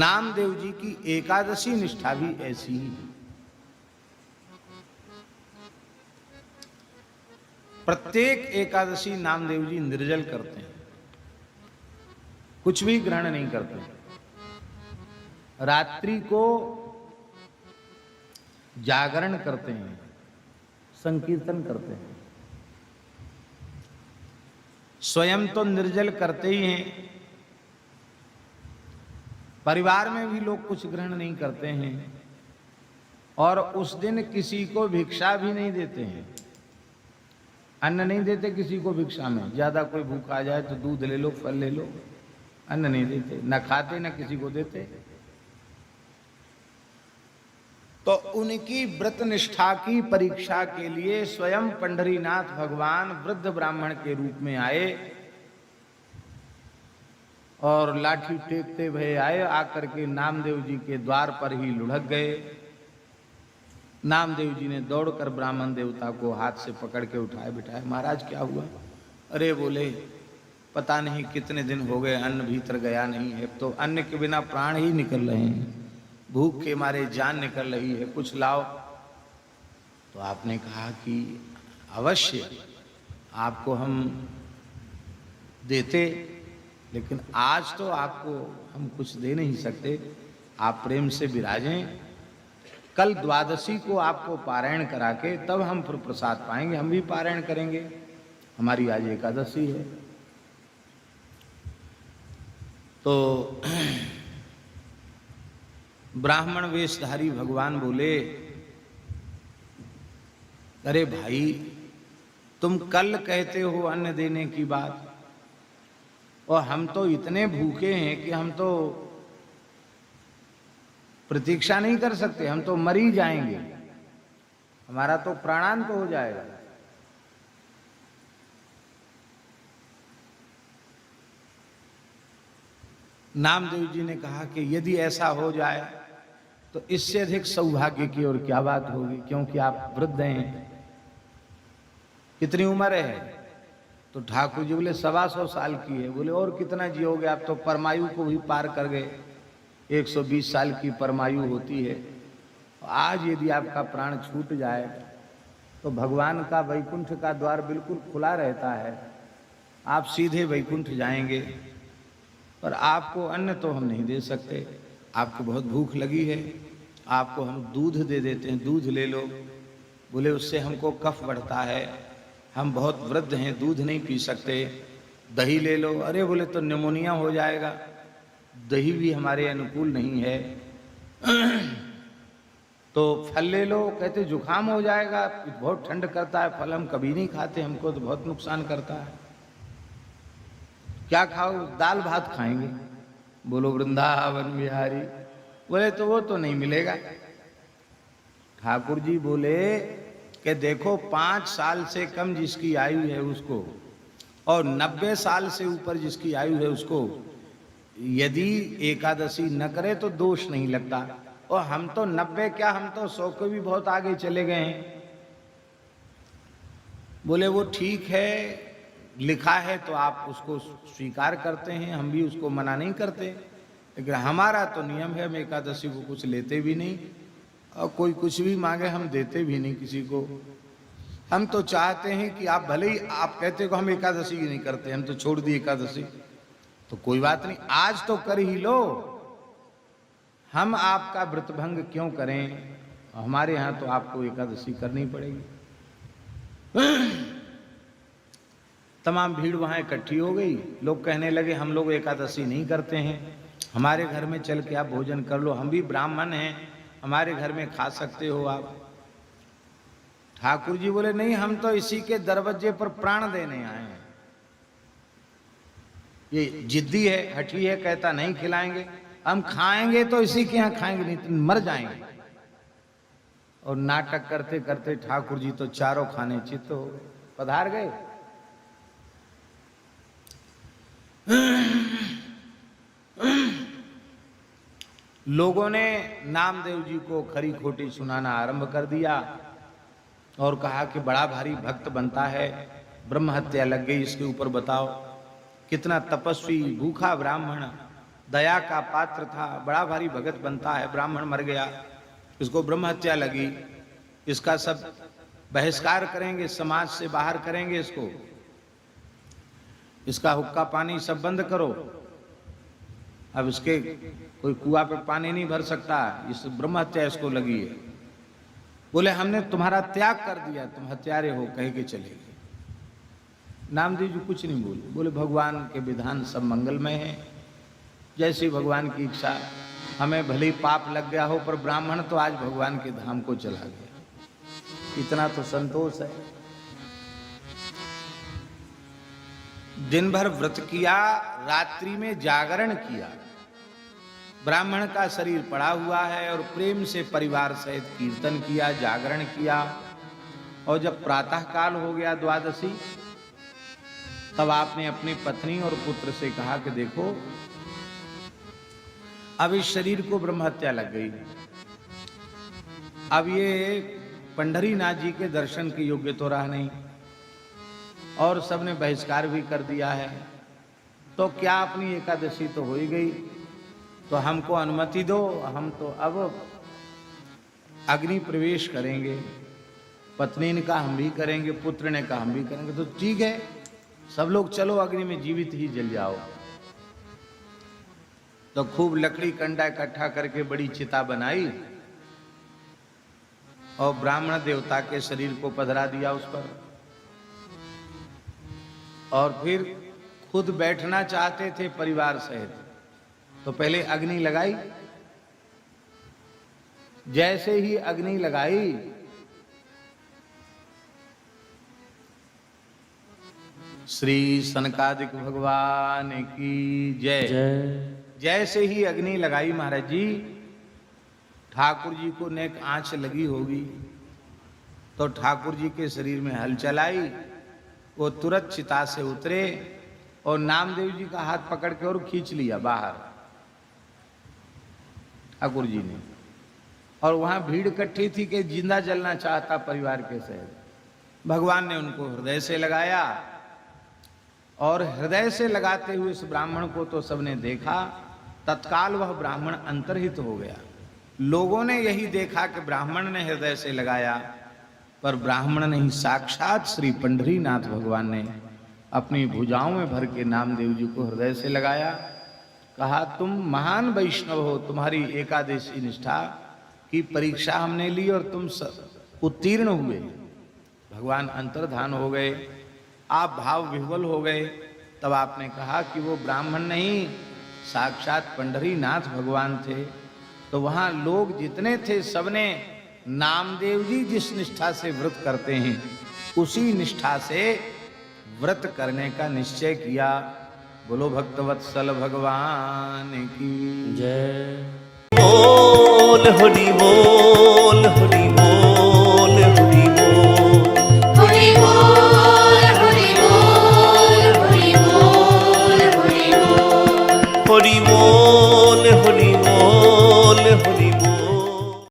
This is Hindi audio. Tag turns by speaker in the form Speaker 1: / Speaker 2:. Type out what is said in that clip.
Speaker 1: नामदेव जी की एकादशी निष्ठा भी ऐसी ही है। प्रत्येक एकादशी नामदेव जी निर्जल करते हैं, कुछ भी ग्रहण नहीं करते। रात्रि को जागरण करते हैं, संकीर्तन करते हैं। स्वयं तो निर्जल करते ही हैं, परिवार में भी लोग कुछ ग्रहण नहीं करते हैं, और उस दिन किसी को भिक्षा भी नहीं देते हैं। अन्न नहीं देते किसी को भिक्षा में। ज्यादा कोई भूखा आ जाए तो दूध ले लो, फल ले लो, अन्न नहीं देते, न खाते न किसी को देते। तो उनकी व्रत निष्ठा की परीक्षा के लिए स्वयं पंढरीनाथ भगवान वृद्ध ब्राह्मण के रूप में आए और लाठी टेकते हुए आए। आकर के नामदेव जी के द्वार पर ही लुढ़क गए। नामदेव जी ने दौड़कर ब्राह्मण देवता को हाथ से पकड़ के उठाए बिठाए। महाराज क्या हुआ? अरे बोले पता नहीं कितने दिन हो गए अन्न भीतर गया नहीं है, तो अन्न के बिना प्राण ही निकल रहे हैं, भूख के मारे जान निकल रही है, कुछ लाओ। तो आपने कहा कि अवश्य आपको हम देते, लेकिन आज तो आपको हम कुछ दे नहीं सकते, आप प्रेम से विराजें। कल द्वादशी को आपको पारायण करा के तब हम फिर प्रसाद पाएंगे, हम भी पारायण करेंगे, हमारी आज एकादशी है। तो ब्राह्मण वेशधारी भगवान बोले, अरे भाई तुम कल कहते हो अन्न देने की बात, और हम तो इतने भूखे हैं कि हम तो प्रतीक्षा नहीं कर सकते, हम तो मर ही जाएंगे, हमारा तो प्राणांत हो जाएगा। नामदेव जी ने कहा कि यदि ऐसा हो जाए तो इससे अधिक सौभाग्य की और क्या बात होगी, क्योंकि आप वृद्ध हैं। कितनी उम्र है? तो ठाकुर जी बोले 125 साल की है। बोले और कितना जियोगे? आप तो परमायु को भी पार कर गए, 120 साल की परमायु होती है। आज यदि आपका प्राण छूट जाए तो भगवान का वैकुंठ का द्वार बिल्कुल खुला रहता है, आप सीधे वैकुंठ जाएंगे, पर आपको अन्न तो हम नहीं दे सकते। आपको बहुत भूख लगी है, आपको हम दूध दे देते हैं, दूध ले लो। बोले उससे हमको कफ बढ़ता है, हम बहुत वृद्ध हैं, दूध नहीं पी सकते। दही ले लो। अरे बोले तो निमोनिया हो जाएगा, दही भी हमारे अनुकूल नहीं है। तो फल ले लो। कहते जुकाम हो जाएगा, बहुत ठंड करता है, फल हम कभी नहीं खाते, हमको तो बहुत नुकसान करता है। क्या खाओ? दाल भात खाएंगे। बोलो वृंदावन बिहारी। बोले तो वो तो नहीं मिलेगा। ठाकुर जी बोले कि देखो 5 साल से कम जिसकी आयु है उसको और 90 साल से ऊपर जिसकी आयु है उसको यदि एकादशी न करे तो दोष नहीं लगता, और हम तो 90 क्या, हम तो 100 को भी बहुत आगे चले गए हैं। बोले वो ठीक है, लिखा है तो आप उसको स्वीकार करते हैं, हम भी उसको मना नहीं करते, लेकिन हमारा तो नियम है हम एकादशी को कुछ लेते भी नहीं, और कोई कुछ भी मांगे हम देते भी नहीं किसी को। हम तो चाहते हैं कि आप भले ही आप कहते हो हम एकादशी नहीं करते, हम तो छोड़ दी एकादशी, तो कोई बात नहीं, आज तो कर ही लो, हम आपका व्रतभंग क्यों करें, हमारे यहाँ तो आपको एकादशी करनी पड़ेगी। तमाम भीड़ वहाँ इकट्ठी हो गई। लोग कहने लगे हम लोग एकादशी नहीं करते हैं, हमारे घर में चल के आप भोजन कर लो, हम भी ब्राह्मण हैं, हमारे घर में खा सकते हो आप। ठाकुर जी बोले नहीं, हम तो इसी के दरवाजे पर प्राण देने आए हैं। ये जिद्दी है, हठी है, कहता नहीं खिलाएंगे, हम खाएंगे तो इसी के यहाँ खाएंगे, नहीं तो मर जाएंगे। और नाटक करते करते ठाकुर जी तो चारों खाने चित्त हो गए, पधार गए। लोगों ने नामदेव जी को खरी खोटी सुनाना आरंभ कर दिया और कहा कि बड़ा भारी भक्त बनता है, ब्रह्म हत्या लग गई इसके ऊपर, बताओ कितना तपस्वी भूखा ब्राह्मण दया का पात्र था, बड़ा भारी भगत बनता है, ब्राह्मण मर गया, इसको ब्रह्म हत्या लगी, इसका सब बहिष्कार करेंगे, समाज से बाहर करेंगे, इसका हुक्का पानी सब बंद करो। अब इसके कोई कुआं पे पानी नहीं भर सकता, इस ब्रह्म हत्या इसको लगी है। बोले हमने तुम्हारा त्याग कर दिया, तुम हत्यारे हो, कह के चले गए। नामदेव जी कुछ नहीं बोले, बोले भगवान के विधान सब मंगलमय है, जैसी भगवान की इच्छा। हमें भले ही पाप लग गया हो, पर ब्राह्मण तो आज भगवान के धाम को चला गया, इतना तो संतोष है। दिन भर व्रत किया, रात्रि में जागरण किया, ब्राह्मण का शरीर पड़ा हुआ है और प्रेम से परिवार सहित कीर्तन किया, जागरण किया। और जब प्रातः काल हो गया द्वादशी, तब आपने अपनी पत्नी और पुत्र से कहा कि देखो अब इस शरीर को ब्रह्म हत्या लग गई, अब ये पंढरीनाथ जी के दर्शन के योग्य तो रहा नहीं, और सबने बहिष्कार भी कर दिया है, तो क्या अपनी एकादशी तो हो ही गई, तो हमको अनुमति दो, हम तो अब अग्नि प्रवेश करेंगे। पत्नी ने कहा हम भी करेंगे, पुत्र ने कहा हम भी करेंगे। तो ठीक है, सब लोग चलो अग्नि में जीवित ही जल जाओ। तो खूब लकड़ी कंडा इकट्ठा करके बड़ी चिता बनाई और ब्राह्मण देवता के शरीर को पधरा दिया उस पर, और फिर खुद बैठना चाहते थे परिवार सहित, तो पहले अग्नि लगाई। जैसे ही अग्नि लगाई, श्री सनकादिक भगवान की जय। जैसे ही अग्नि लगाई महाराज जी, ठाकुर जी को नेक आंच लगी होगी, तो ठाकुर जी के शरीर में हलचल आई, वो तुरंत चिता से उतरे और नामदेव जी का हाथ पकड़ के और खींच लिया बाहर ठाकुर जी ने। और वहां भीड़ इकट्ठी थी कि जिंदा जलना चाहता परिवार के सहित। भगवान ने उनको हृदय से लगाया, और हृदय से लगाते हुए इस ब्राह्मण को तो सबने देखा, तत्काल वह ब्राह्मण अंतर्हित हो गया। लोगों ने यही देखा कि ब्राह्मण ने हृदय से लगाया, पर ब्राह्मण नहीं, साक्षात श्री पंढरीनाथ भगवान ने अपनी भुजाओं में भर के नामदेव जी को हृदय से लगाया। कहा तुम महान वैष्णव हो, तुम्हारी एकादशी निष्ठा की परीक्षा हमने ली और तुम उत्तीर्ण हुए। भगवान अंतर्धान हो गए, आप भाव विह्वल हो गए। तब आपने कहा कि वो ब्राह्मण नहीं, साक्षात पंढरीनाथ भगवान थे। तो वहां लोग जितने थे सबने नामदेव जी जिस निष्ठा से व्रत करते हैं, उसी निष्ठा से व्रत करने का निश्चय किया। बोलो भक्तवत्सल भगवान की जय। बोल हरि बोल।